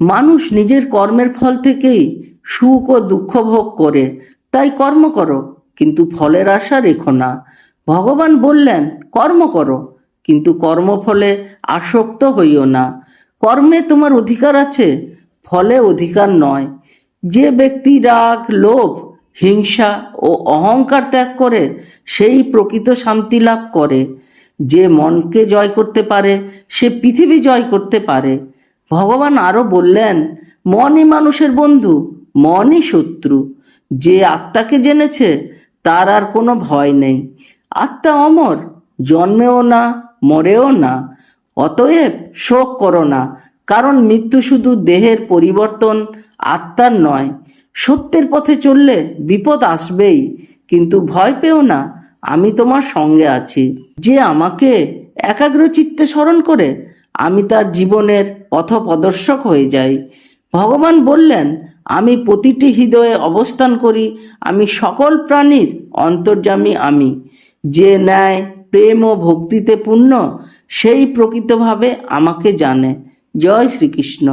মানুষ নিজের কর্মের ফল থেকেই সুখ ও দুঃখ ভোগ করে, তাই কর্ম করো, কিন্তু ফলের আশা রেখো না। ভগবান বললেন কর্ম করো, কিন্তু কর্মফলে আসক্ত হইও না। কর্মে তোমার অধিকার আছে, ফলে অধিকার নয়। যে ব্যক্তি রাগ, লোভ, হিংসা ও অহংকার ত্যাগ করে সেই প্রকৃত শান্তি লাভ করে। যে মনকে জয় করতে পারে সে পৃথিবী জয় করতে পারে। ভগবান আরো বললেন, মনই মানুষের বন্ধু, মনই শত্রু। যে আত্মাকে জেনেছে তার আর কোনো ভয় নেই। আত্মা অমর, জন্মেও না, মরেও না। অতএব শোক করো না, কারণ মৃত্যু শুধু দেহের পরিবর্তন, আত্মার নয়। সত্যের পথে চললে বিপদ আসবেই, কিন্তু ভয় পেও না, আমি তোমার সঙ্গে আছি। যে আমাকে একাগ্রচিত্তে স্মরণ করে, আমি তার জীবনের পথপ্রদর্শক হয়ে যাই। ভগবান বললেন, আমি প্রতিটি হৃদয়ে অবস্থান করি, আমি সকল প্রাণীর অন্তর্যামী আমি। যে ন্যায়, প্রেম ও ভক্তিতে পূর্ণ, সেই প্রকৃতভাবে আমাকে জানে। জয় শ্রীকৃষ্ণ।